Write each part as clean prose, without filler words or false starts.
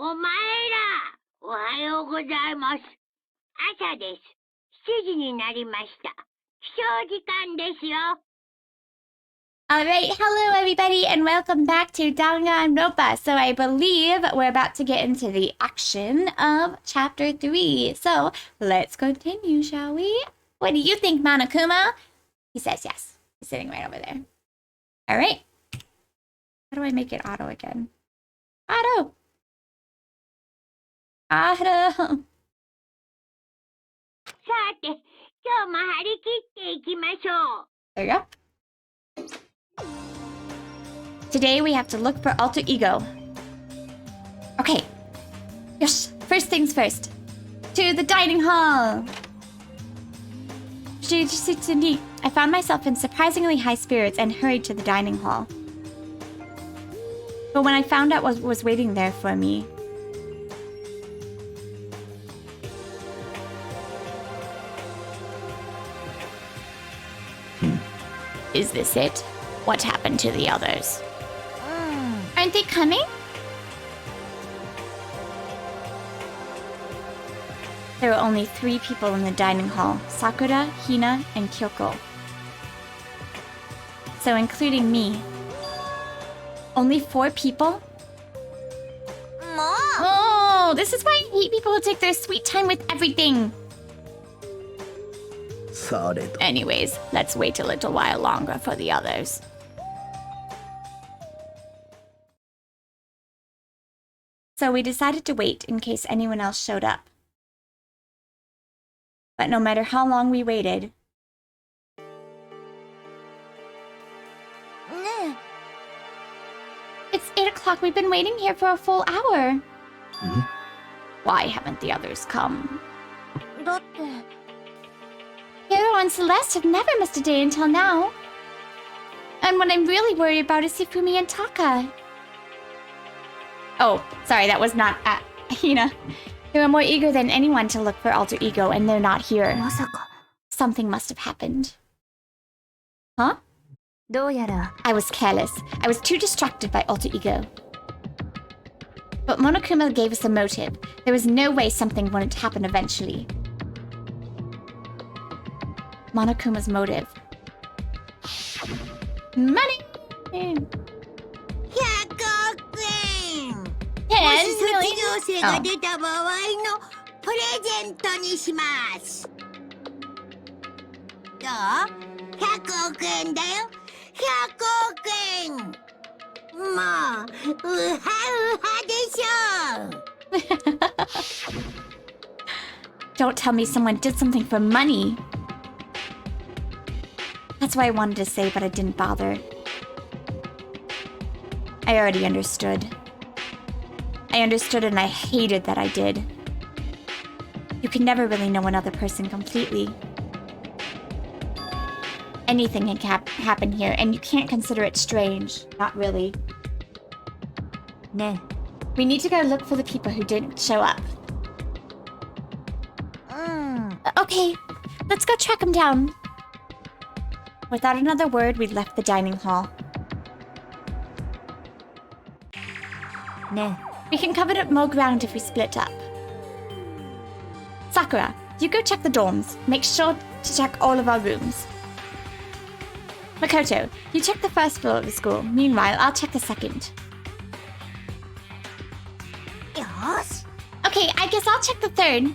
お前ら、おはようございます。朝です。7時になりました。起床時間ですよ。Alright, hello everybody and welcome back to Danganronpa. So I believe we're about to get into the action of chapter 3. So let's continue, shall we? What do you think, Monokuma? He says yes. He's sitting right over there. Alright. How do I make it auto again? Auto! Auto! さて、今日も張り切っていきましょう。 There you go. Today we have to look for alter ego. Okay. Yosh, first things first. To the dining hall. I found myself in surprisingly high spirits and hurried to the dining hall. But when I found out what was waiting there for me, is this it? What happened to the others? Aren't they coming? There were only 3 people in the dining hall, Sakura, Hina, and Kyoko. So including me. Only 4 people? Oh, this is why I hate people who take their sweet time with everything. Anyways, let's wait a little while longer for the others. So we decided to wait in case anyone else showed up. But no matter how long we waited, it's 8 o'clock. We've been waiting here for a full hour. Why haven't the others come? Hiro and Celeste have never missed a day until now. And what I'm really worried about is Hifumi and Taka. Oh, sorry, that was not Hina. They were more eager than anyone to look for alter ego, and they're not here. Something must have happened. Huh? I was careless. I was too distracted by alter ego. But Monokuma gave us a motive. There was no way something wouldn't happen eventually. Monokuma's motive. Money! もし卒業生が出た場合のプレゼントにします。どう ?100 億円だよ。100億円。もう、うはうはでしょ。 Don't tell me someone did something for money. That's what I wanted to say, but I didn't bother. I already understood. I understood and I hated that I did. You can never really know another person completely. Anything can happen here, and you can't consider it strange. Not really. We need to go look for the people who didn't show up. Okay, let's go track them down. Without another word, we left the dining hall. We can cover up more ground if we split up. Sakura, you go check the dorms. Make sure to check all of our rooms. Makoto, you check the first floor of the school. Meanwhile, I'll check the second. Yes. Okay, I guess I'll check the third.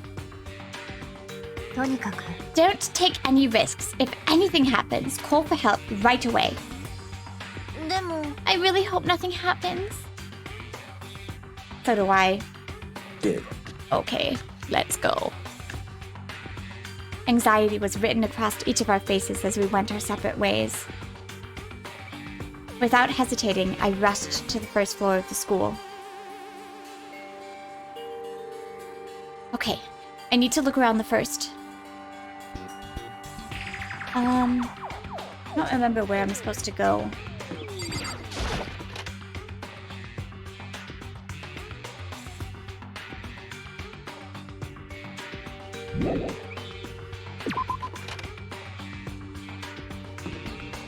Don't take any risks. If anything happens, call for help right away. I really hope nothing happens. So do I. Okay, let's go. Anxiety was written across each of our faces as we went our separate ways. Without hesitating, I rushed to the first floor of the school. Okay, I need to look around the first. I don't remember where I'm supposed to go.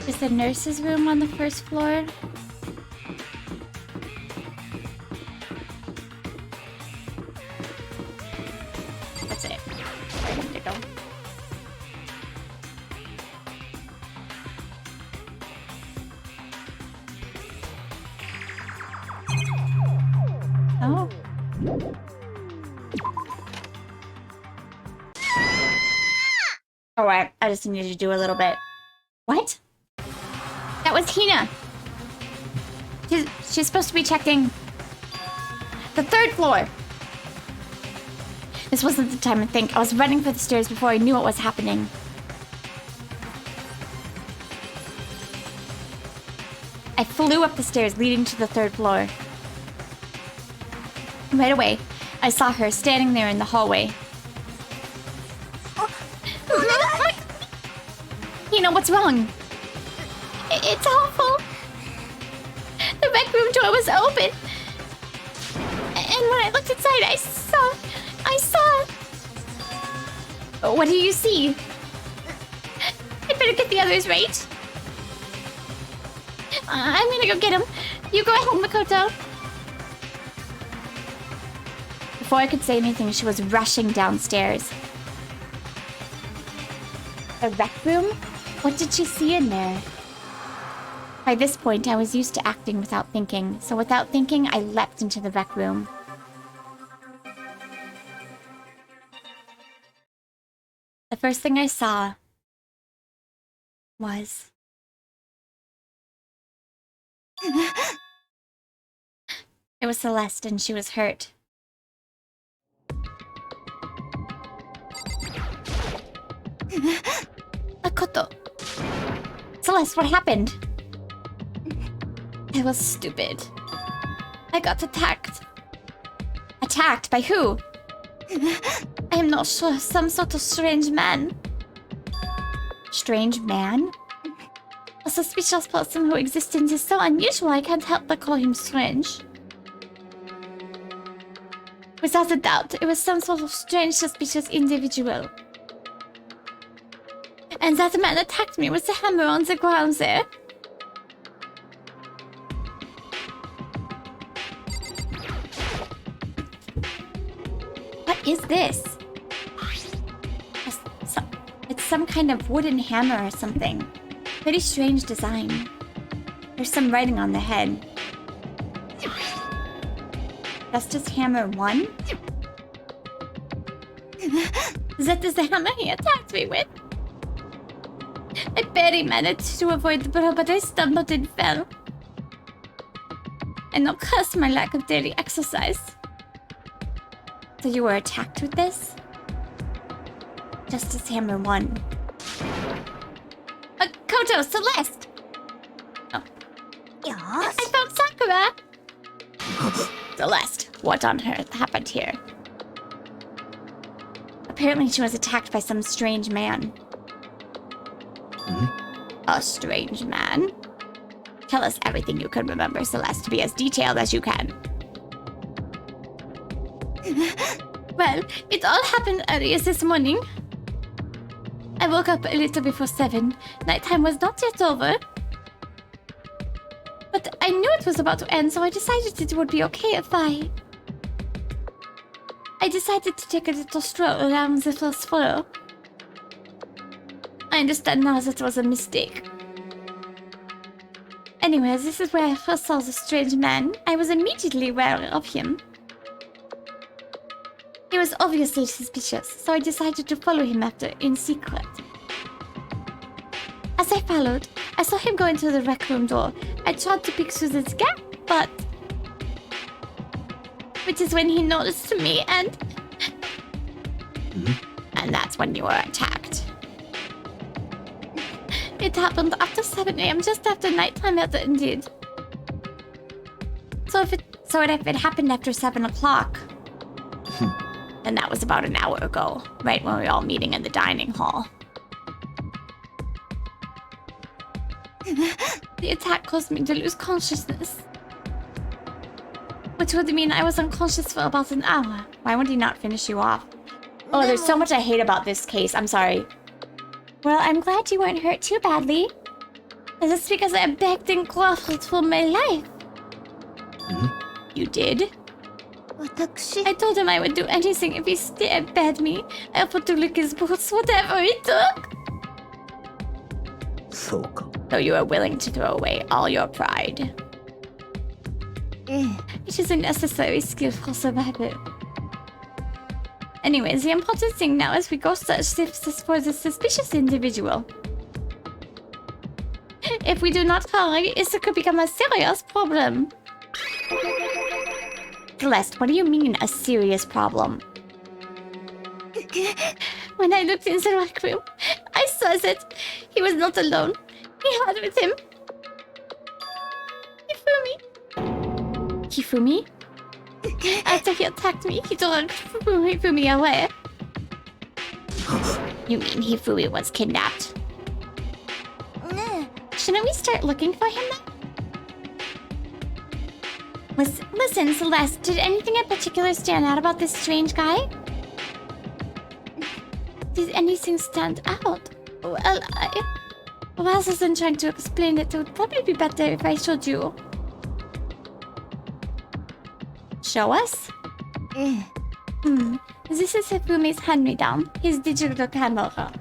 Is the nurse's room on the first floor? to go. Oh. Alright, I just need to do a little bit. What? That was Hina. She's supposed to be checking the 3rd floor. This wasn't the time to think. I was running for the stairs before I knew what was happening. I flew up the stairs leading to the 3rd floor. Right away, I saw her standing there in the hallway. You know what's wrong? It's awful. The rec room door was open. And when I looked inside, I saw... What do you see? I'd better get the others right. I'm gonna go get him. You go ahead, Makoto. Before I could say anything, she was rushing downstairs. A rec room? What did she see in there? By this point, I was used to acting without thinking, so without thinking, I leapt into the rec room. The first thing I saw was... It was Celeste, and she was hurt. Makoto. Celeste, what happened? I was stupid. I got attacked. Attacked? By who? I am not sure. Some sort of strange man. Strange man? A suspicious person whose existence is so unusual I can't help but call him strange. Without a doubt, it was some sort of strange, suspicious individual. And that man attacked me with the hammer on the ground there. What is this? It's some kind of wooden hammer or something. Pretty strange design. There's some writing on the head. Justice Hammer 1? That is the hammer he attacked me with. I barely managed to avoid the blow, but I stumbled and fell. And I'll curse my lack of daily exercise. So you were attacked with this? Justice Hammer 1. Koto, Celeste! Oh. Yes? I found Sakura! Celeste, what on earth happened here? Apparently she was attacked by some strange man. A strange man? Tell us everything you can remember, Celeste, to be as detailed as you can. Well, it all happened earlier this morning. I woke up a little before 7. Nighttime was not yet over. But I knew it was about to end, so I decided it would be okay if I decided to take a little stroll around the first floor. I understand now that it was a mistake. Anyway, this is where I first saw the strange man. I was immediately aware of him. He was obviously suspicious, so I decided to follow him after in secret. As I followed, I saw him go into the rec room door. I tried to peek through this gap, but... Which is when he noticed me and... And that's when you were attacked. It happened after 7 AM, just after nighttime had ended. So if it happened after 7 o'clock... And that was about an hour ago, right when we were all meeting in the dining hall. The attack caused me to lose consciousness. Which would mean I was unconscious for about an hour. Why would he not finish you off? Oh, there's so much I hate about this case. I'm sorry. Well, I'm glad you weren't hurt too badly. Is this because I begged and groveled for my life? You did? I told him I would do anything if he stabbed me. I offered to lick his boots, whatever it took. そうか。 So you are willing to throw away all your pride. It is a necessary skill for survival. Anyways, the important thing now is we go search for the suspicious individual. If we do not hurry, this could become a serious problem. Celeste, what do you mean, a serious problem? When I looked in the rec room, I saw that he was not alone. He had with him Hifumi. Hifumi? After he attacked me, he dragged Hifumi away. You mean Hifumi was kidnapped? Shouldn't we start looking for him then? Listen, Celeste, did anything in particular stand out about this strange guy? Did anything stand out? Well, rather than trying to explain it, it would probably be better if I showed you. Show us? This is Hifumi's hand-me-down, his digital camera.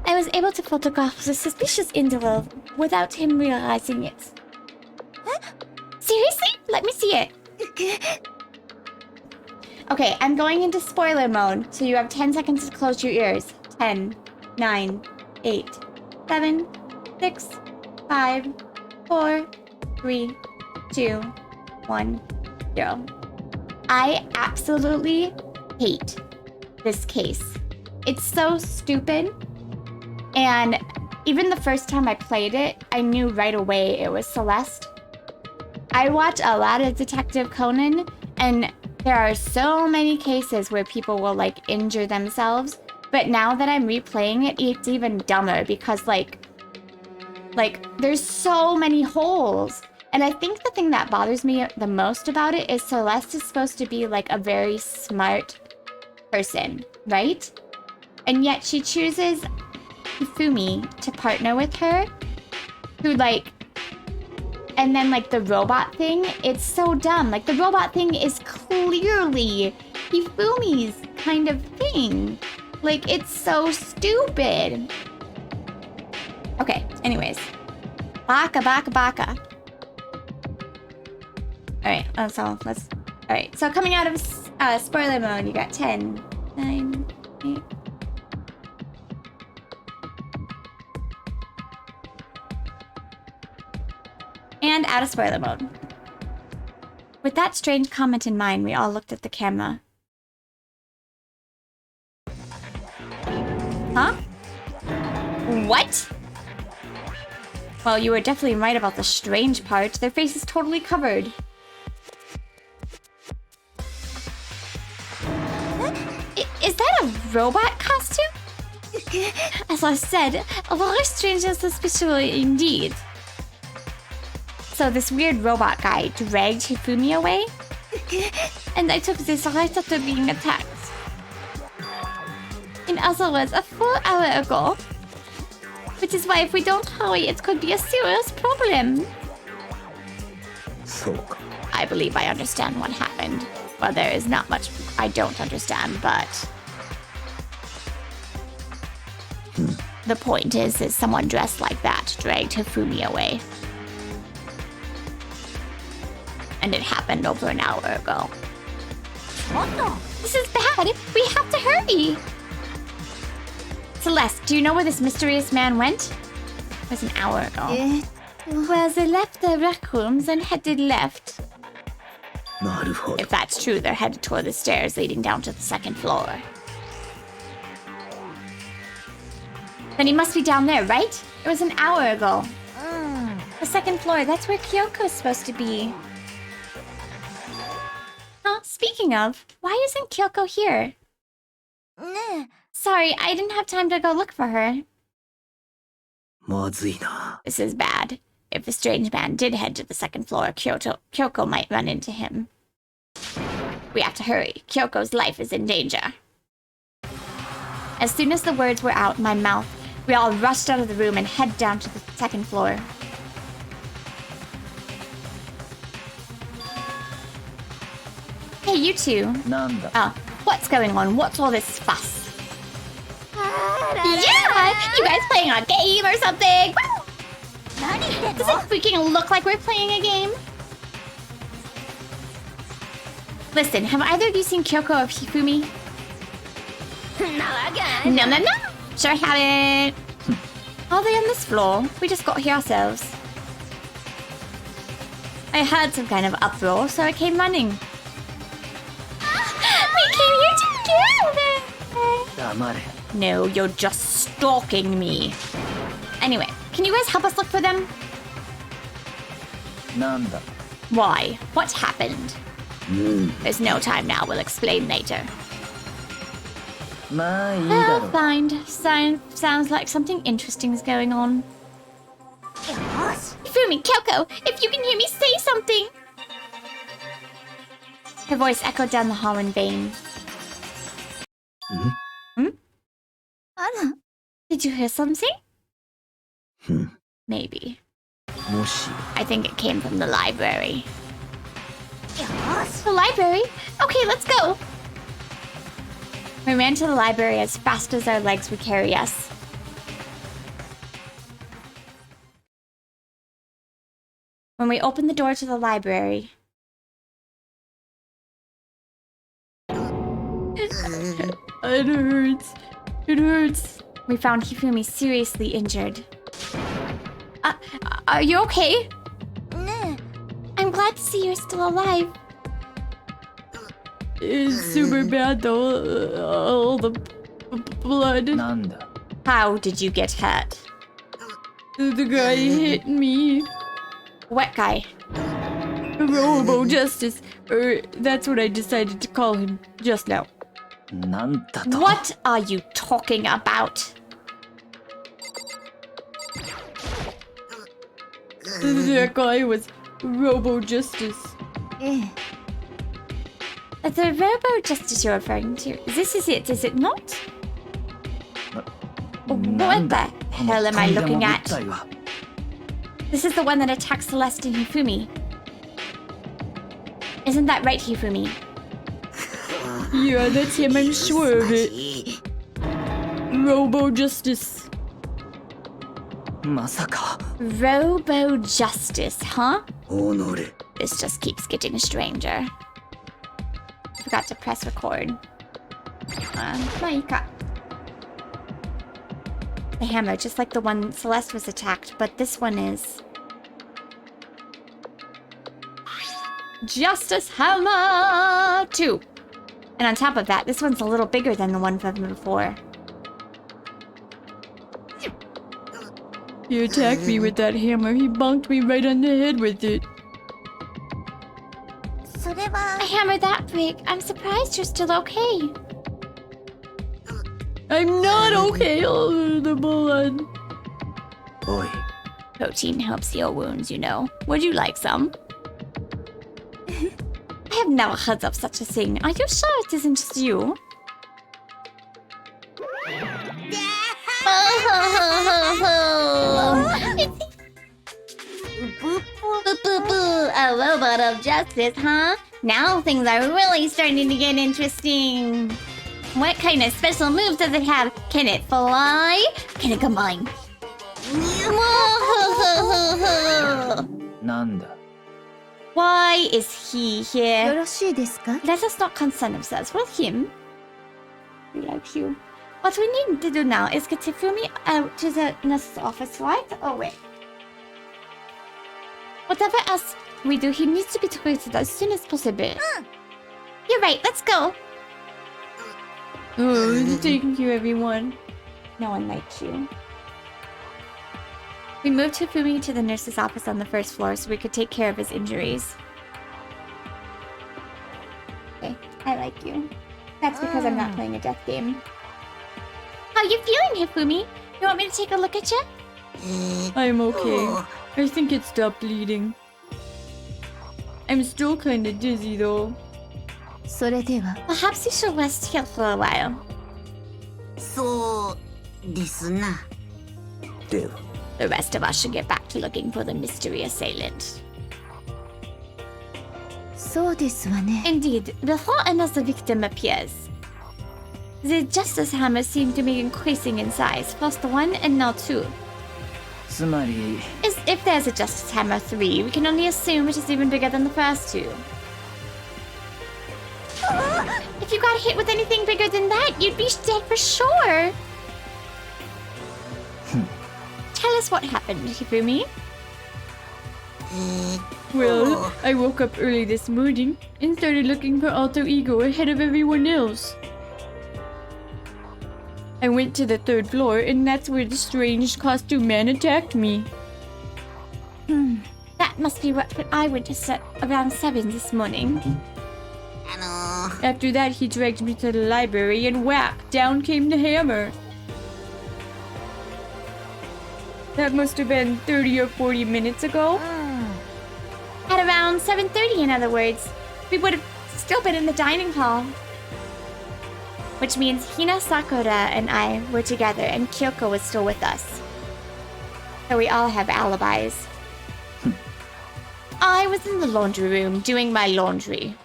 I was able to photograph the suspicious individual without him realizing it. Seriously? Let me see it. Okay, I'm going into spoiler mode, so you have 10 seconds to close your ears. 10, 9, 8, 7, 6, 5, 4, 3, 2, 1, 0. I absolutely hate this case. It's so stupid. And even the first time I played it, I knew right away it was Celeste. I watch a lot of Detective Conan, and there are so many cases where people will, like, injure themselves. But now that I'm replaying it, it's even dumber because, like, there's so many holes. And I think the thing that bothers me the most about it is Celeste is supposed to be, like, a very smart person, right? And yet she chooses Hifumi to partner with her, who, like... And then, like, the robot thing, it's so dumb. Like, the robot thing is clearly Hifumi's kind of thing. Like, it's so stupid. Okay, anyways. Baka. Alright, Alright, so coming out of spoiler mode, you got 10, 9, 8... And out of spoiler mode. With that strange comment in mind, we all looked at the camera. Huh? What? Well, you were definitely right about the strange part. Their face is totally covered. Is that a robot costume? As I said, a very strange and suspicious indeed. So this weird robot guy dragged Hifumi away? And I took this right after being attacked. In other words, a full hour ago. Which is why if we don't hurry, it could be a serious problem. I believe I understand what happened. Well, there is not much I don't understand, but... The point is someone dressed like that dragged Hifumi away. And it happened over an hour ago. Oh, this is bad! We have to hurry! Celeste, do you know where this mysterious man went? It was an hour ago. Well, they left the rec rooms and headed left. If that's true, they're headed toward the stairs leading down to the second floor. Then he must be down there, right? It was an hour ago. The second floor, that's where Kyoko's supposed to be. Speaking of, why isn't Kyoko here? Sorry, I didn't have time to go look for her. This is bad. If the strange man did head to the second floor, Kyoko might run into him. We have to hurry. Kyoko's life is in danger. As soon as the words were out my mouth, we all rushed out of the room and headed down to the second floor. Hey, you two. なんだ Oh, what's going on? What's all this fuss? Yeah! You guys playing a game or something? Does it freaking look like we're playing a game? Listen, have either of you seen Kyoko or Hifumi? No. Sure haven't. How are they on this floor? We just got here ourselves. I heard some kind of uproar, so I came running. We came here together! 黙れ No, you're just stalking me. Anyway, can you guys help us look for them? なんだ Why? What happened? There's no time now. We'll explain later. まあいいだ I'll ろう find. Sounds like something interesting is going on. Fumi, Kyoko, if you can hear me, say something! Her voice echoed down the hall in vain. Did you hear something? Maybe. もし I think it came from the library. The library? Okay, let's go! We ran to the library as fast as our legs would carry us. When we opened the door to the library... It hurts. It hurts. We found Hifumi seriously injured. Are you okay? I'm glad to see you're still alive. It's super bad though. All the blood. なんだ How did you get hurt? The guy hit me. What guy? Robo Justice. That's what I decided to call him just now. なんだと What are you talking about? That guy was Robo Justice. The Robo Justice you're referring to. This is it, is it not? What the hell am I looking at? 体は This is the one that attacked Celeste and Hifumi. Isn't that right, Hifumi? Yeah, that's him, I'm sure of it. Robo Justice. まさか Robo Justice, huh? 己 This just keeps getting stranger. Forgot to press record. The hammer, just like the one Celeste was attacked, but this one is... Justice Hammer 2! And on top of that, this one's a little bigger than the one from before. He attacked me with that hammer. He bonked me right on the head with it. A hammer that big? I'm surprised you're still okay. I'm not okay. Oh, the blood. おい Protein helps heal wounds, you know. Would you like some? I have never heard of such a thing. Are you sure it isn't just you? A robot of justice, huh? Now things are really starting to get interesting. What kind of special moves does it have? Can it fly? Can it combine? なんだ Why is he here? よろしいですか Let us not concern ourselves with him. We like you. What we need to do now is get Hifumi out to the nurse's office, right? Oh, wait. Whatever else we do, he needs to be treated as soon as possible. You're right, let's go. Oh, thank you, everyone. No one likes you. We moved Hifumi to the nurse's office on the first floor so we could take care of his injuries. Okay, I like you. That's because I'm not playing a death game. How you feeling, Hifumi? You want me to take a look at you? I'm okay. I think it stopped bleeding. I'm still kinda dizzy though. それでは Perhaps you should rest here for a while. そうですな では The rest of us should get back to looking for the mystery assailant. そうですわね。 Indeed, before another victim appears. The Justice Hammer seemed to be increasing in size. First one and now two. つまり If there's a Justice Hammer 3, we can only assume it is even bigger than the first two. If you got hit with anything bigger than that, you'd be dead for sure. Tell us what happened, Hifumi. Well, I woke up early this morning and started looking for Alter Ego ahead of everyone else. I went to the 3rd floor, and that's where the strange costume man attacked me. That must be what I went to set around 7 this morning. After that, he dragged me to the library, and whack, down came the hammer. That must have been 30 or 40 minutes ago. At around 7:30, in other words. We would have still been in the dining hall. Which means Hina, Sakura, and I were together, and Kyoko was still with us. So we all have alibis. I was in the laundry room doing my laundry.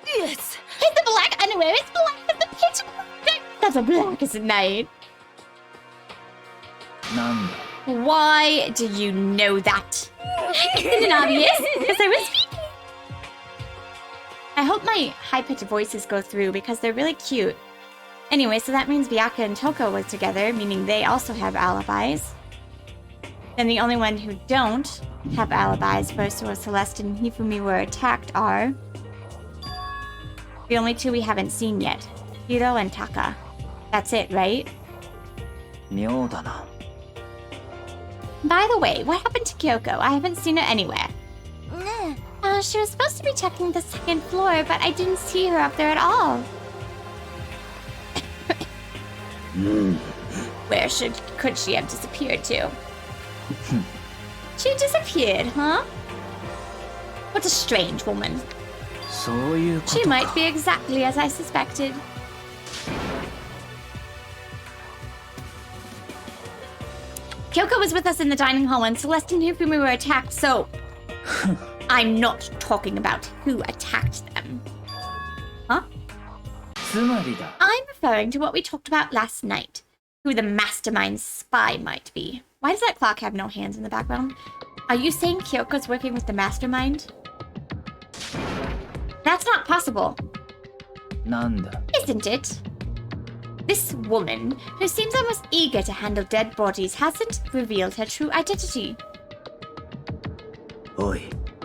Yes. Hit the black underwear! It's black as the pitch black! That's a black as night. なんだ Why do you know that? Isn't it obvious? Because I was speaking. I hope my high-pitched voices go through because they're really cute. Anyway, so that means Byakuya and Toko was together, meaning they also have alibis. Then the only one who don't have alibis first where Celeste and Hifumi were attacked are the only two we haven't seen yet. Hiro and Taka. That's it, right? 妙だな By the way, what happened to Kyoko? I haven't seen her anywhere. She was supposed to be checking the 2nd floor, but I didn't see her up there at all. Where could she have disappeared to? She disappeared, huh? What a strange woman. そういうこと She か might be exactly as I suspected. Kyoko was with us in the dining hall when Celeste and Hifumi were attacked, so... I'm not talking about who attacked them. Huh? つまりだ I'm referring to what we talked about last night. Who the mastermind spy might be. Why does that clock have no hands in the background? Are you saying Kyoko's working with the mastermind? That's not possible, なんだ isn't it? This woman, who seems almost eager to handle dead bodies, hasn't revealed her true identity. おい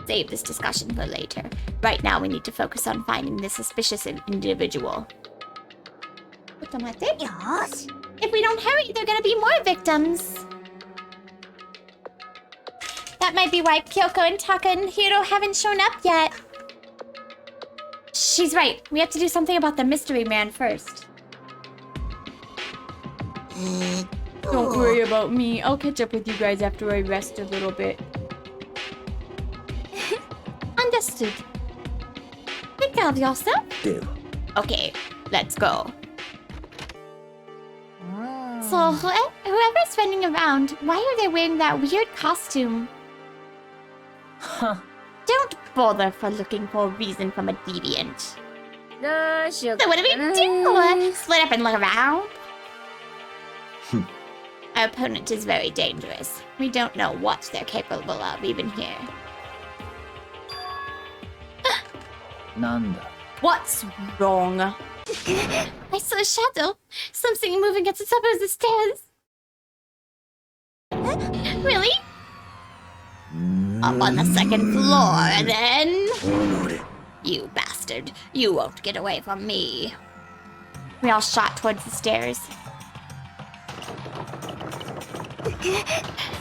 Save this discussion for later. Right now, we need to focus on finding this suspicious individual. If we don't hurry, there are gonna be more victims. That might be why Kyoko and Taka and Hiro haven't shown up yet. She's right. We have to do something about the mystery man first. Don't worry about me. I'll catch up with you guys after I rest a little bit. Understood. Take care of yourself. では Okay, let's go. So, whoever's running around, why are they wearing that weird costume? は Don't bother for looking for a reason from a deviant. どうしよう So か what do we な do? Split up and look around? Our opponent is very dangerous. We don't know what they're capable of, even here. なんだ What's wrong? I saw a shadow. Something moving at the top of the stairs. Really? Up on the 2nd floor, then. おのれ You bastard. You won't get away from me. We all shot towards the stairs.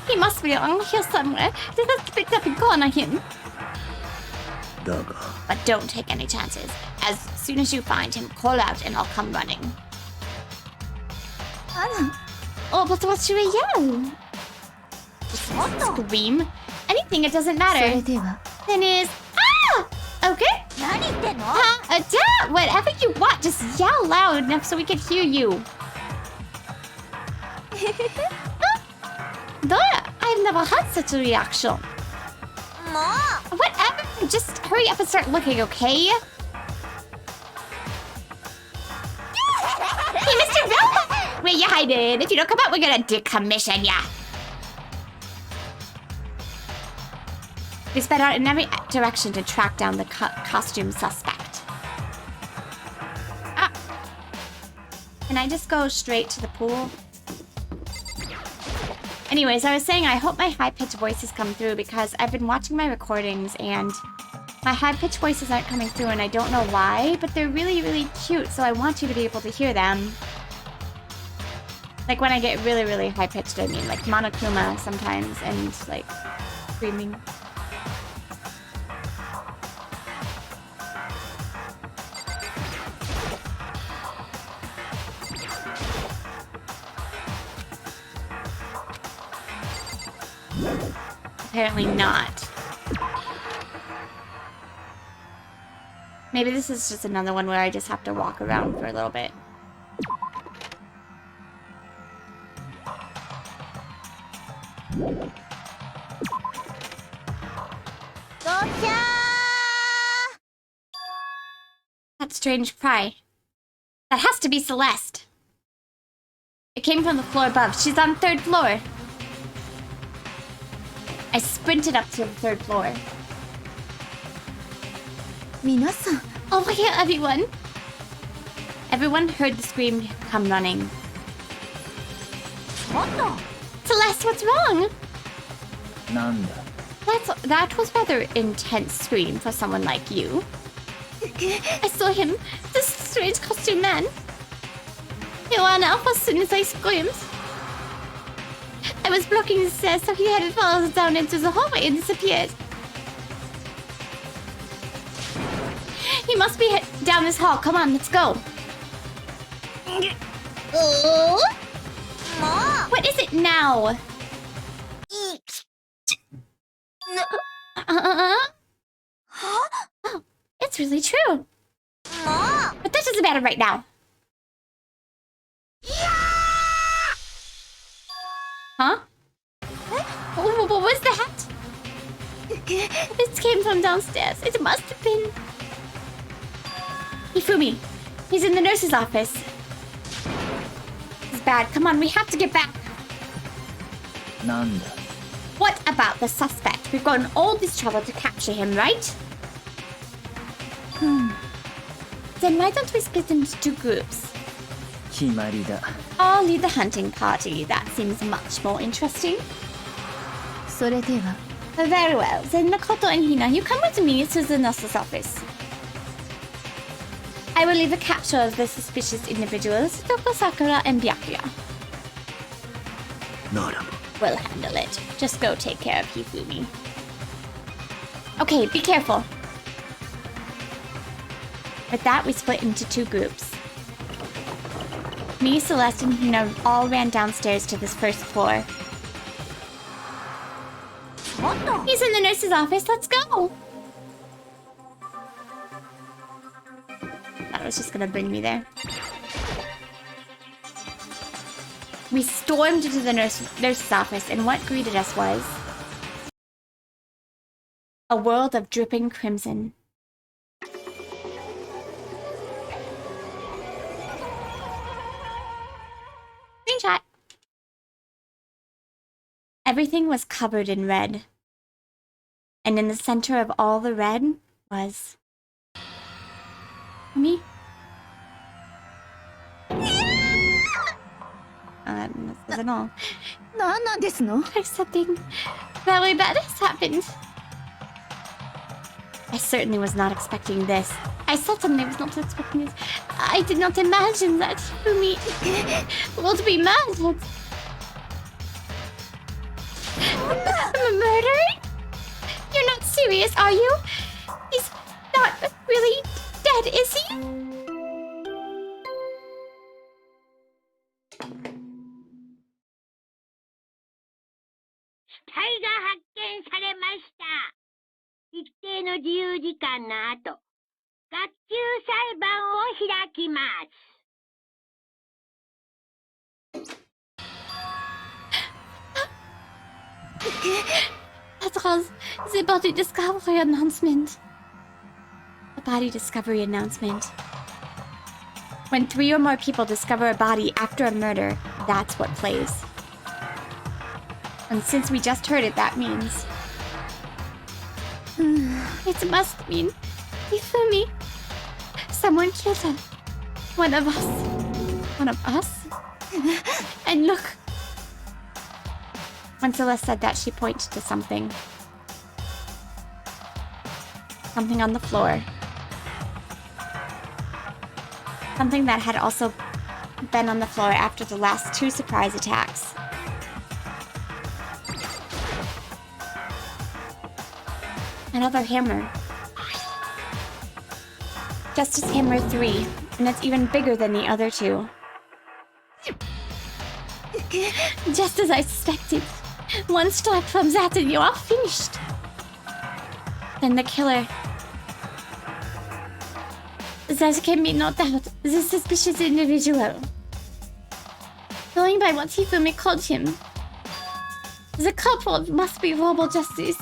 He must be on here somewhere. Just have to pick up and corner him. だが But don't take any chances. As soon as you find him, call out and I'll come running. Oh, but what should we yell? Scream? Anything, it doesn't そ matter. れでは Then is... Ah! Okay. 何言ってんの Whatever you want, just yell loud enough so we can hear you. Dora, I've never had such a reaction. Mom! Whatever just hurry up and start looking, okay? Hey, Mr. Velma! Where you hiding? If you don't come out, we're gonna decommission ya. We sped out in every direction to track down the costume suspect. Ah! Can I just go straight to the pool? Anyways, I was saying I hope my high-pitched voices come through because I've been watching my recordings and my high-pitched voices aren't coming through and I don't know why, but they're really, really cute, so I want you to be able to hear them. Like when I get really, really high-pitched, I mean, like Monokuma sometimes and like screaming. Apparently not. Maybe this is just another one where I just have to walk around for a little bit. That strange cry. That has to be Celeste. It came from the floor above. She's on 3rd floor. I sprinted up to the 3rd floor. Minasan. Over here, everyone. Everyone heard the scream come running. Celeste, what's wrong? なんだ That was rather intense scream for someone like you. I saw him, this strange costume man. He ran off as soon as I screamed. I was blocking the stairs so he headed falls down into the hallway and disappeared. He must be down this hall. Come on, let's go. What is it now? Oh, it's really true. But that doesn't matter right now. Huh? What was that? This came from downstairs. It must have been... Hifumi. He's in the nurse's office. It's bad. Come on, we have to get back. なんだ What about the suspect? We've gone all this trouble to capture him, right? Then why don't we split into 2 groups? 決まりだ I'll lead the hunting party. That seems much more interesting. それでは Very well. Then Makoto and Hina, you come with me to the nurse's office. I will leave the capture of the suspicious individuals to Toko Sakura and Byakuya. ならば We'll handle it. Just go take care of Hifumi. Okay, be careful. With that, we split into 2 groups. Me, Celeste, and Hina all ran downstairs to this 1st floor. He's in the nurse's office. Let's go. That was just gonna bring me there. We stormed into the nurse's office, and what greeted us was a world of dripping crimson. Screenshot. Everything was covered in red. And in the center of all the red was... me? This isn't all. 何なんですの There's something very bad has happened. I certainly was not expecting this. I certainly was not expecting this. I did not imagine that Fumi would be murdered. Murdered? You're not serious, are you? He's not really dead, is he? Patras, the body discovery announcement. A body discovery announcement. When 3 or more people discover a body after a murder, that's what plays. And since we just heard it, that means... it must mean... Hifumi. Someone killed her. One of us. One of us? And look. When Celeste said that, she pointed to something. Something on the floor. Something that had also been on the floor after the last 2 surprise attacks. Another hammer. Justice Hammer 3, and it's even bigger than the other 2. Just as I suspected. One strike from that and you are finished. Then the killer. There can be no doubt. The suspicious individual. Going by what Hifumi called him, the culprit must be Robo Justice.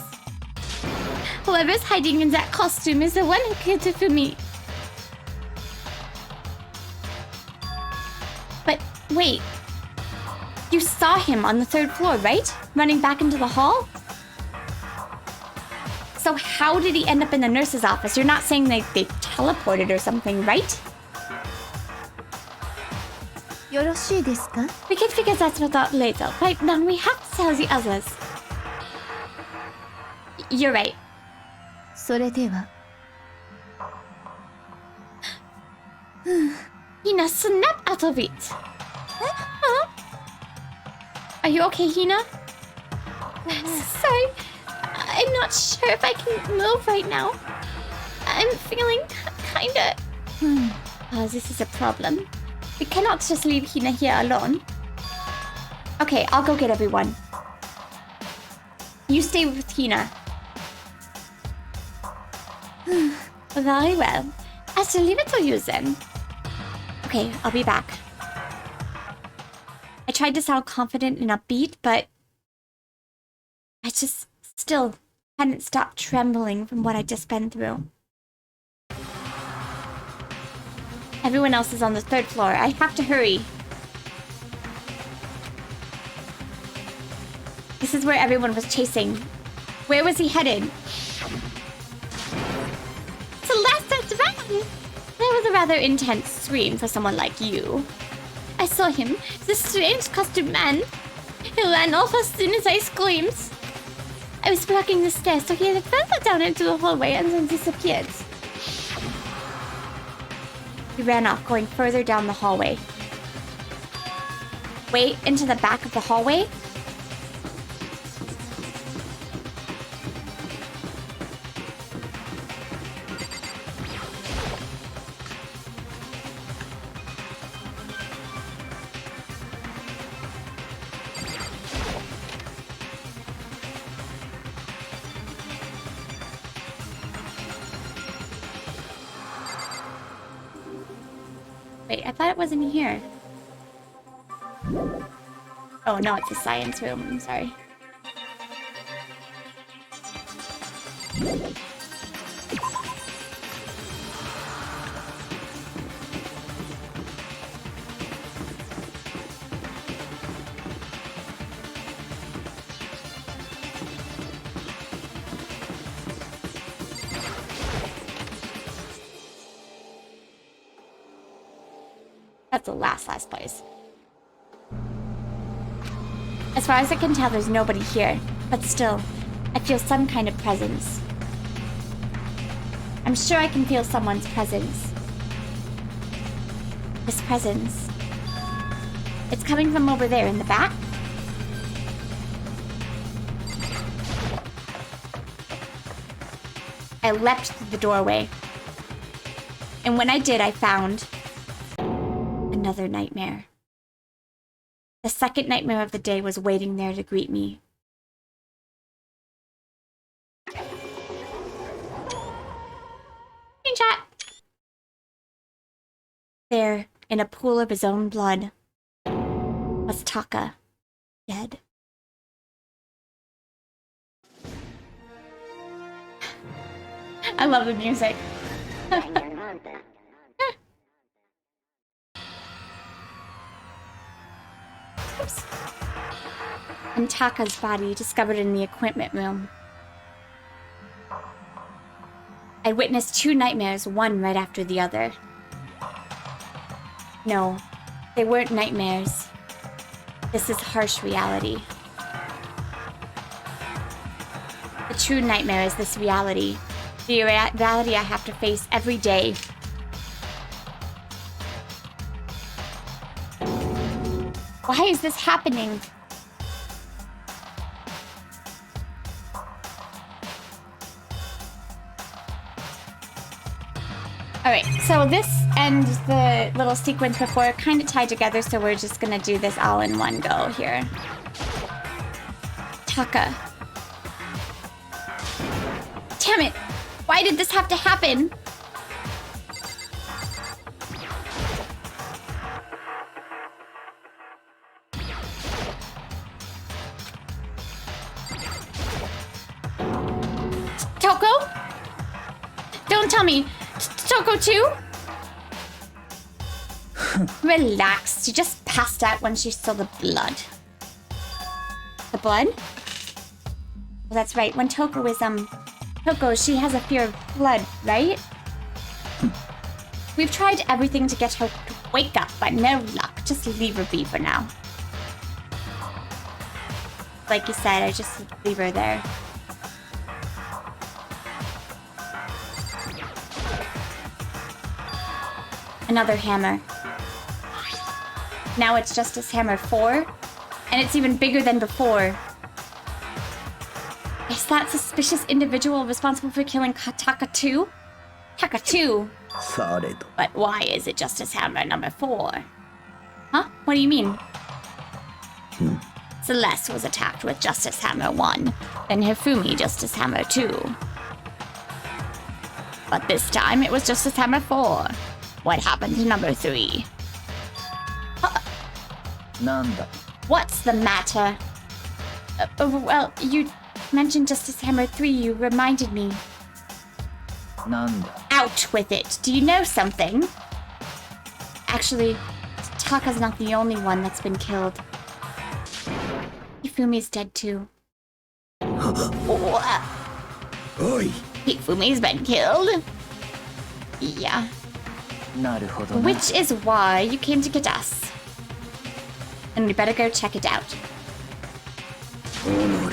Whoever's hiding in that costume is the one who killed Hifumi. But wait. You saw him on the 3rd floor, right? Running back into the hall? So how did he end up in the nurse's office? You're not saying they teleported or something, right? よろしいですか? We can figure that out later. Right now, we have to tell the others. You're right. それでは Hina, snap out of it. Huh? Are you okay, Hina? Sorry. I'm not sure if I can move right now. I'm feeling kinda... Oh, this is a problem. We cannot just leave Hina here alone. Okay, I'll go get everyone. You stay with Hina. Very well. I shall leave it to you then. Okay, I'll be back. I tried to sound confident and upbeat, but I just still hadn't stopped trembling from what I'd just been through. Everyone else is on the 3rd floor. I have to hurry. This is where everyone was chasing. Where was he headed? Celeste, run! That was a rather intense scream for someone like you. I saw him, this strange costumed man. He ran off as soon as I screamed. I was blocking the stairs, so he fell down into the hallway and then disappeared. He ran off, going further down the hallway. Wait, into the back of the hallway? Wait, I thought it wasn't here. Oh, no, it's a science room. I'm sorry. That's the last place. As far as I can tell, there's nobody here. But still, I feel some kind of presence. I'm sure I can feel someone's presence. This presence. It's coming from over there in the back. I leapt through the doorway. And when I did, I found... another nightmare. The second nightmare of the day was waiting there to greet me. Screenshot! There, in a pool of his own blood, was Taka, dead. I love the music. Oops. And Taka's body discovered in the equipment room. I witnessed 2 nightmares, one right after the other. No, they weren't nightmares. This is harsh reality. The true nightmare is this reality. The reality I have to face every day. Why is this happening? Alright, so this and the little sequence before are kind of tied together, so we're just gonna do this all in one go here. Taka. Damn it! Why did this have to happen? Toko? Don't tell me. Toko too? Relax. She just passed out when she saw the blood. The blood? Well, that's right. When Toko is, Toko, she has a fear of blood, right? We've tried everything to get her to wake up, but no luck. Just leave her be for now. Like you said, I just leave her there. Another hammer. Now it's Justice Hammer 4, and it's even bigger than before. Is that suspicious individual responsible for killing Taka 2? Taka 2? But why is it Justice Hammer number 4? Huh? What do you mean? Celeste was attacked with Justice Hammer 1, then Hifumi Justice Hammer 2. But this time it was Justice Hammer 4. What happened to number 3? Nanda. What's the matter? Well, you mentioned Justice Hammer 3. You reminded me. Nanda. Out with it. Do you know something? Actually, Taka's not the only one that's been killed. Hifumi's dead too. Oi. Hifumi's been killed? Yeah. なるほどな。 Which is why you came to get us. And we better go check it out.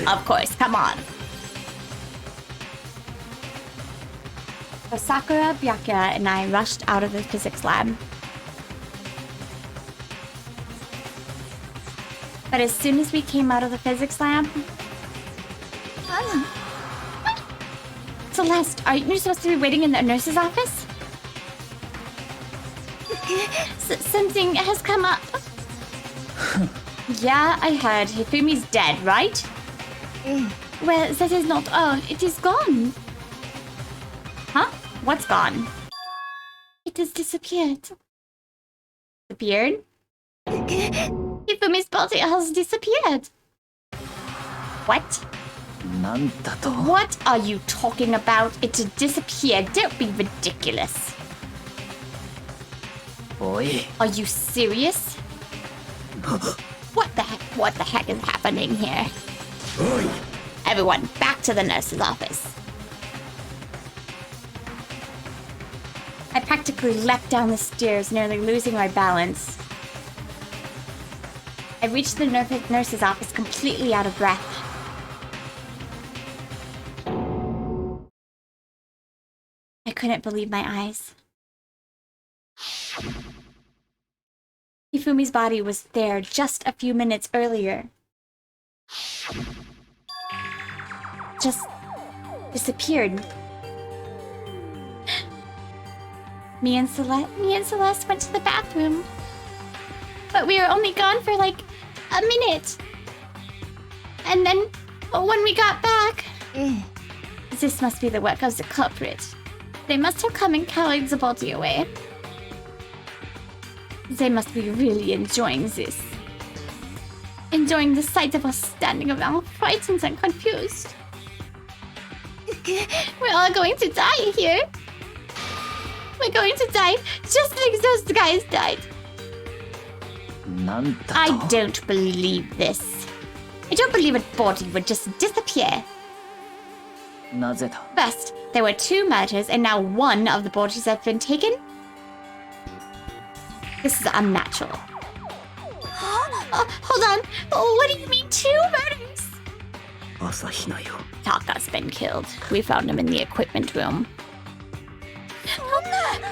Of course, come on. So Sakura, Byakuya, and I rushed out of the physics lab. But as soon as we came out of the physics lab... Celeste, aren't you supposed to be waiting in the nurse's office? Something has come up. Yeah, I heard. Hifumi's dead, right? Well, that is not all. It is gone. Huh? What's gone? It has disappeared. Disappeared? Hifumi's body has disappeared. What? なんだと。 What are you talking about? It disappeared. Don't be ridiculous. おい。 Are you serious? What the heck is happening here? Everyone, back to the nurse's office. I practically leapt down the stairs, nearly losing my balance. I reached the nurse's office completely out of breath. I couldn't believe my eyes. Hifumi's body was there just a few minutes earlier. Just disappeared. Me and Celeste went to the bathroom. But we were only gone for like a minute. And then when we got back... This must be the work of the culprit. They must have come and carried the body away. They must be really enjoying this. Enjoying the sight of us standing around frightened and confused. We're all going to die here. We're going to die just like those guys died. なんだと I don't believe this. I don't believe a body would just disappear. なぜだ First, there were 2 murders and now 1 of the bodies have been taken. This is unnatural. Hold on. What do you mean 2 murders? 朝日奈よ Taka's been killed. We found him in the equipment room.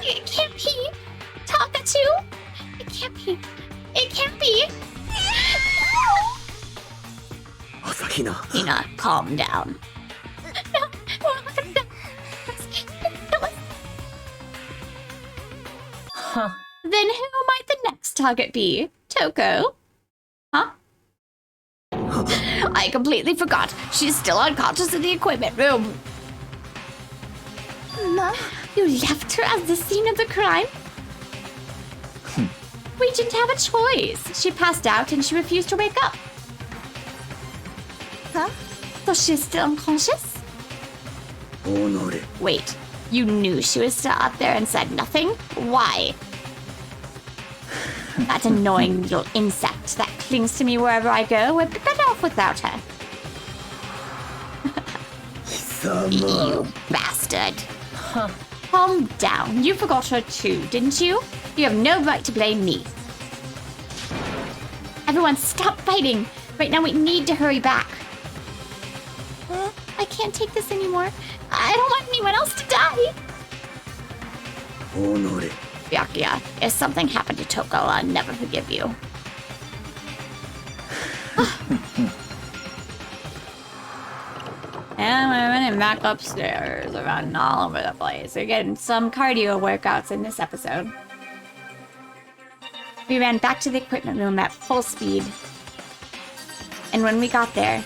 It can't be. Taka too? It can't be. It can't be. 朝日奈 Hina, calm down. No, we're not gonna die. Huh. Then who might the next target be? Toko? Huh? I completely forgot. She's still unconscious in the equipment room. Ma, You left her at the scene of the crime? We didn't have a choice. She passed out and she refused to wake up. Huh? So she's still unconscious? 己 Wait, you knew she was still out there and said nothing? Why? That annoying little insect that clings to me wherever I go would be better off without her. 貴様 You bastard. Calm down. You forgot her too, didn't you? You have no right to blame me. Everyone, stop fighting. Right now we need to hurry back. I can't take this anymore. I don't want anyone else to die. 己 Byakuya, if something happened to Toko, I'll never forgive you. And we're running back upstairs, we're running all over the place. We're getting some cardio workouts in this episode. We ran back to the equipment room at full speed. And when we got there...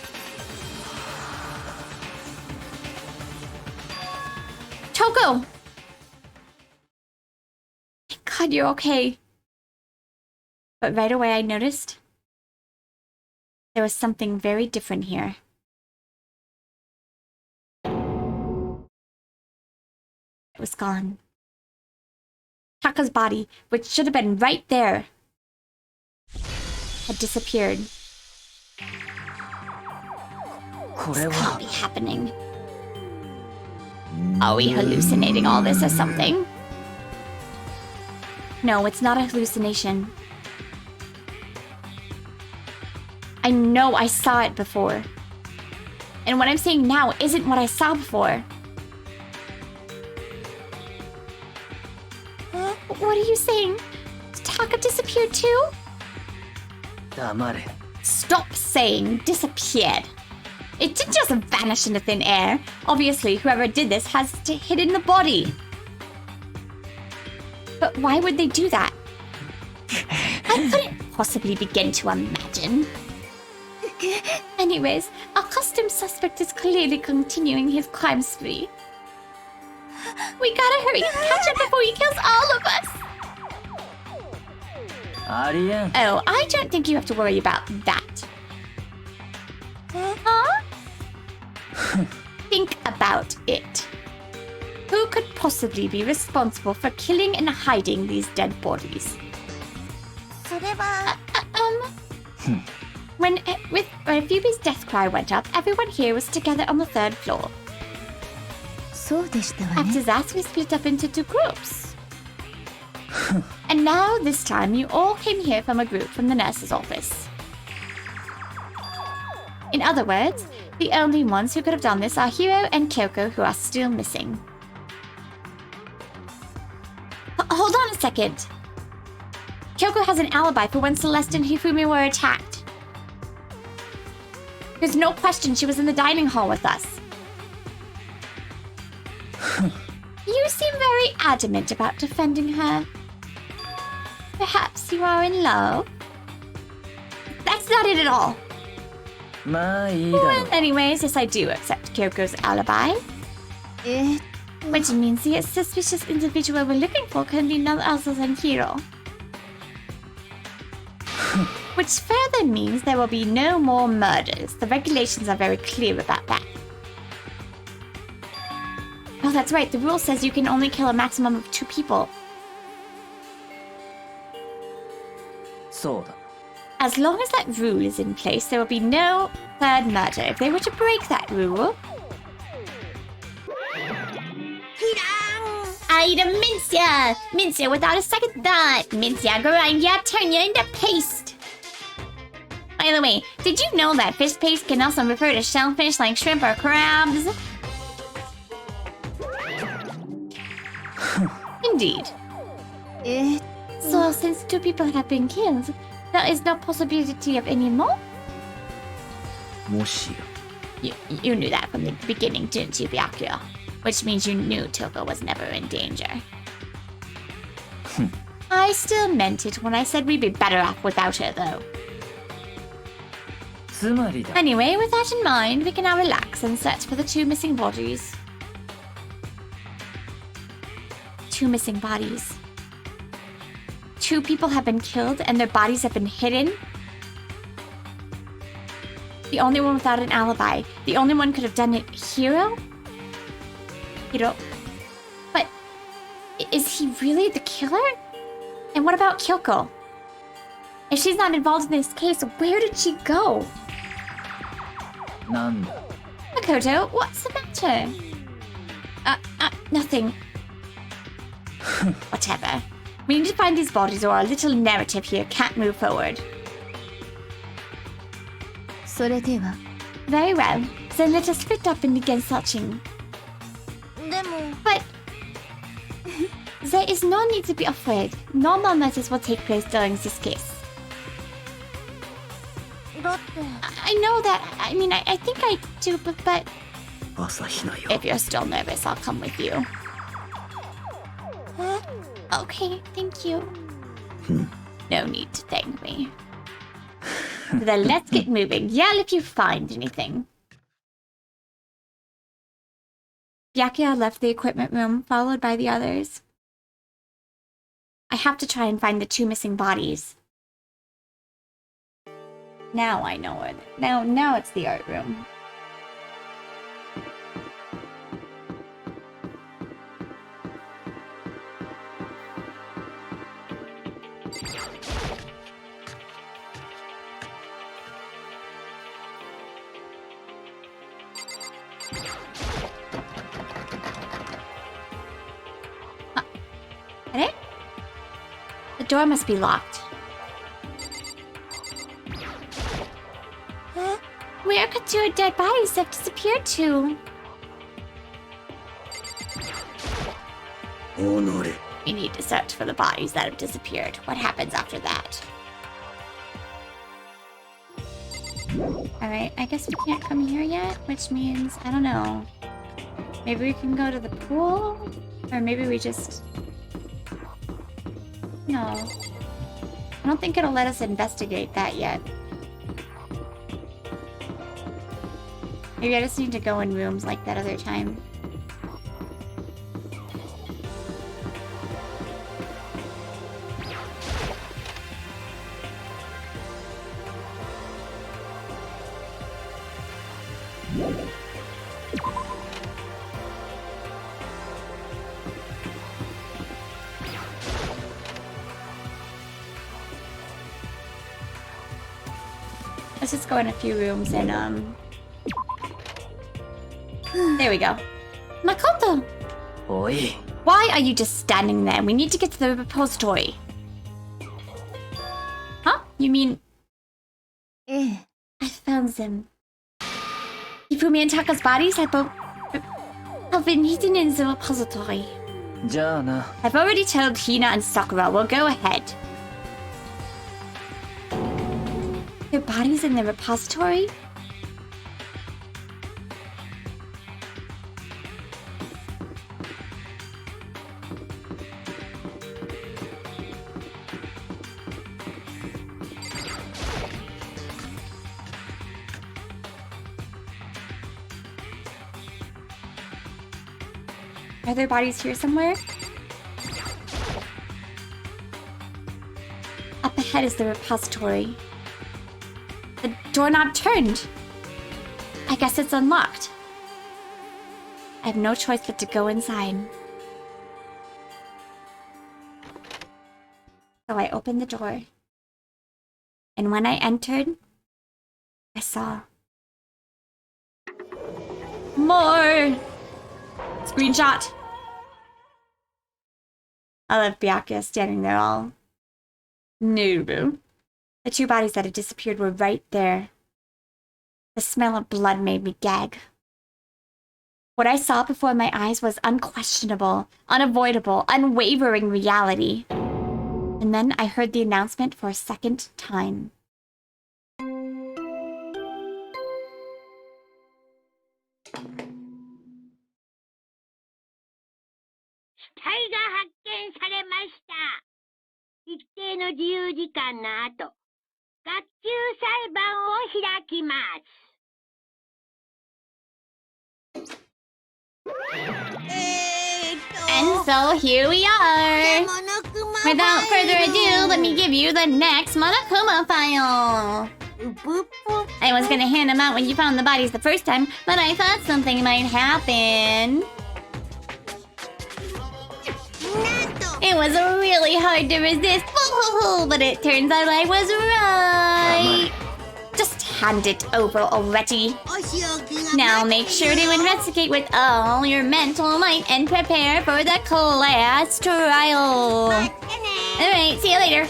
Toko! Thank God you're okay. But right away I noticed there was something very different here. It was gone. Taka's body, which should have been right there, had disappeared. これ Can't は be happening. Are we hallucinating all this or something? No, it's not a hallucination. I know I saw it before. And what I'm saying now isn't what I saw before. What are you saying? Did Taka disappear too? 黙れ Stop saying disappeared. It didn't just vanish into thin air. Obviously, whoever did this has hidden the body. But why would they do that? I couldn't possibly begin to imagine. Anyways, our custom suspect is clearly continuing his crime spree. We gotta hurry and catch him before he kills all of us. ありえん Oh, I don't think you have to worry about that. Huh? Think about it. Who could possibly be responsible for killing and hiding these dead bodies? それは When Phoebe's death cry went up, everyone here was together on the 3rd floor. そうでしたわね After that, we split up into 2 groups. And now, this time, you all came here from a group from the nurse's office. In other words, the only ones who could have done this are Hiro and Kyoko, who are still missing. Hold on a second. Kyoko has an alibi for when Celeste and Hifumi were attacked. There's no question she was in the dining hall with us. You seem very adamant about defending her. Perhaps you are in love? That's not it at all. まあいいだろ Well, anyways, yes, I do accept Kyoko's alibi. え Which means the suspicious individual we're looking for can be none other than Hiro. Which further means there will be no more murders. The regulations are very clear about that. that's right. The rule says you can only kill a maximum of 2 people. そうだ。 As long as that rule is in place, there will be no third murder. If they were to break that rule... Ida, mince ya! Mince ya without a second thought! Mince ya, grind ya, turn ya into paste! By the way, did you know that fish paste can also refer to shellfish like shrimp or crabs? Indeed. So, since 2 people have been killed, there is no possibility of any more? もしや。 You knew that from the beginning, didn't you, Byakuya? Which means you knew Toko was never in danger. I still meant it when I said we'd be better off without her, though. つまりだ。 Anyway, with that in mind, we can now relax and search for the 2 missing bodies. 2 missing bodies. 2 people have been killed and their bodies have been hidden. The only one without an alibi. The only one could have done it, Hiro? Hiro. But is he really the killer? And what about Kyoko? If she's not involved in this case, where did she go? なんだ。 Makoto, what's the matter? Nothing. Whatever. We need to find these bodies or our little narrative here can't move forward. それでは Very well. Then let us split up and begin searching. でも But... there is no need to be afraid. Normal matters will take place during this case. だって I know that. I mean, I think I do, but 朝日奈よ。 if you're still nervous, I'll come with you. Okay, thank you. No need to thank me. Then let's get moving. Yell if you find anything. Byakuya left the equipment room, followed by the others. I have to try and find the 2 missing bodies. Now I know it. Now it's the art room. The door must be locked. Where could 2 dead bodies have disappeared to? おのれ。 We need to search for the bodies that have disappeared. What happens after that? Alright, I guess we can't come here yet, which means, I don't know. Maybe we can go to the pool? Or maybe we just... No. I don't think it'll let us investigate that yet. Maybe I just need to go in rooms like that other time. Let's just go in a few rooms and, there we go. Makoto! おい。 Why are you just standing there? We need to get to the repository. Huh? You mean... ええ I found them. Hifumi and Taka's bodies have been hidden in the repository. じゃあな。 I've already told Hina and Sakura. We'll go ahead. Their bodies in the repository? Are there bodies here somewhere? Up ahead is the repository. The doorknob turned. I guess it's unlocked. I have no choice but to go inside. So I opened the door. And when I entered, I saw more! Screenshot! I love Byakuya standing there all nude. The two bodies that had disappeared were right there. The smell of blood made me gag. What I saw before my eyes was unquestionable, unavoidable, unwavering reality. And then I heard the announcement for a second time. And so here we are. Without further ado, let me give you the next Monokuma file. I was gonna hand them out when you found the bodies the first time, but I thought something might happen. It was really hard to resist, but it turns out I was right. Just hand it over already. Now make sure to investigate with all your mental might and prepare for the class trial. Alright, see you later.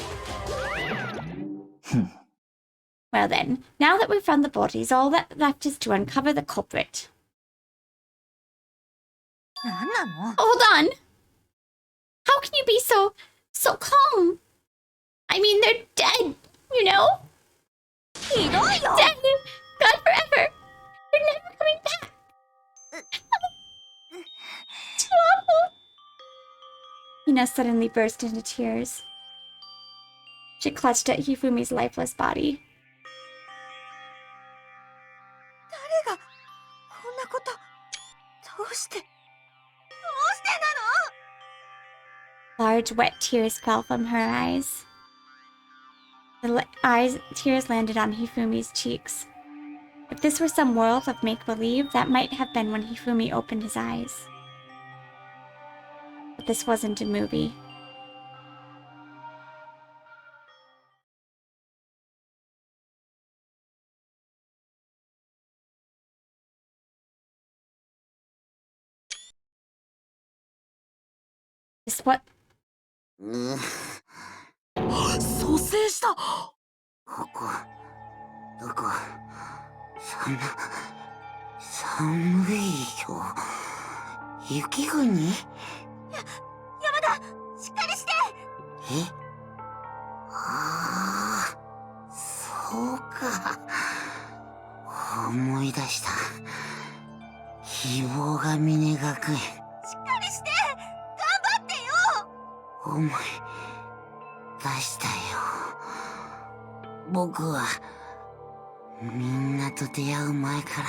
Well then, now that we've found the bodies, all that left is to uncover the culprit. Hold on. How can you be so calm? I mean, they're dead, you know? Dead. Gone forever. They're never coming back. Too awful. Hina suddenly burst into tears. She clutched at Hifumi's lifeless body. Large, wet tears fell from her eyes. Tears landed on Hifumi's cheeks. If this were some world of make-believe, that might have been when Hifumi opened his eyes. But this wasn't a movie. This what? 蘇生した。ここどこ寒いよ。雪国？山田、しっかりして。え？ああ、そうか。思い出した。希望が峰学園。しっかりして。頑張ってよ。思い出したよ。僕はみんなと出会う前から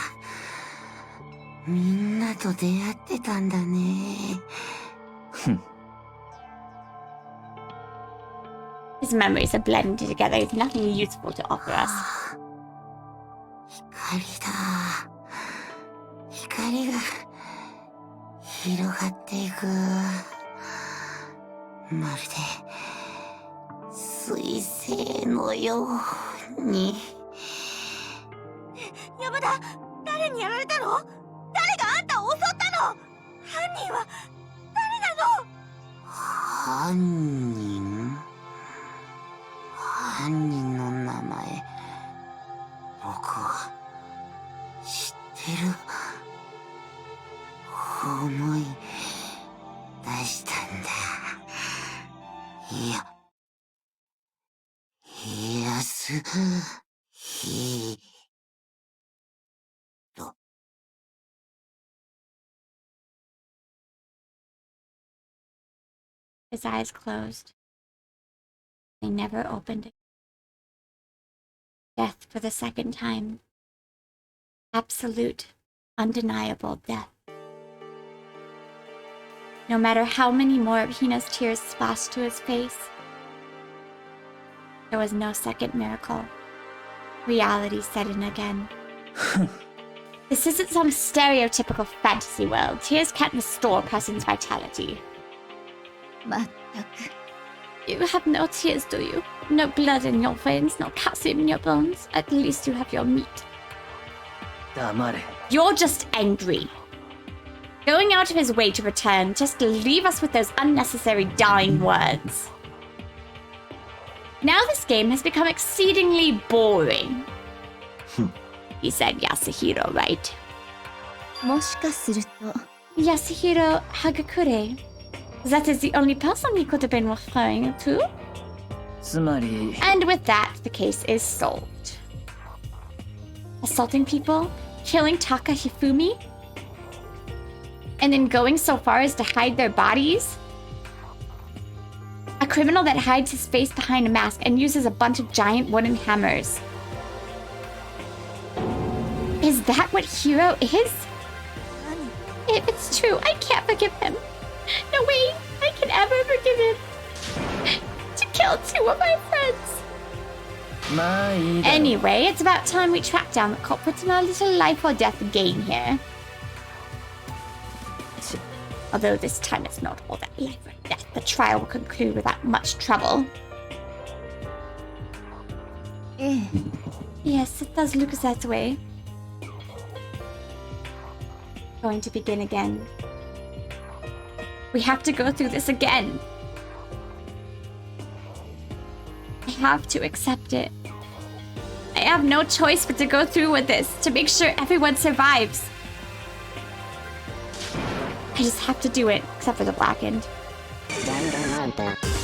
みんなと出会ってたんだね。His memories are blended together with nothing useful to offer us. 光だ。光が広がっていく。まるで彗星のように。山田、誰にやられたの？誰があんたを襲ったの？犯人は誰なの？犯人の名前、僕は知ってる。思い出したんだ。His eyes closed. They never opened it. Death for the second time. Absolute, undeniable death. No matter how many more of Hina's tears splashed to his face, there was no second miracle. Reality set in again. This isn't some stereotypical fantasy world. Tears can't restore a person's vitality. まったく You have no tears, do you? No blood in your veins, no calcium in your bones. At least you have your meat. 黙れ。 You're just angry. Going out of his way to return, just to leave us with those unnecessary dying words. Now this game has become exceedingly boring. He said Yasuhiro, right? もしかすると Yasuhiro Hagakure. That is the only person he could have been referring to. つまり、 And with that, the case is solved. Assaulting people, killing Taka Hifumi, and then going so far as to hide their bodies? A criminal that hides his face behind a mask and uses a bunch of giant wooden hammers. Is that what Hiro is? If it's true, I can't forgive him. No way I can ever forgive him. To kill 2 of my friends. まあいいだろう。 Anyway, it's about time we track down the culprit in our little life or death game here. Although this time it's not all that life or death. The trial will conclude without much trouble. ええ Yes, it does look that way. Going to begin again. We have to go through this again. I have to accept it. I have no choice but to go through with this to make sure everyone survives. I just have to do it, except for the blackened. Danganronpa.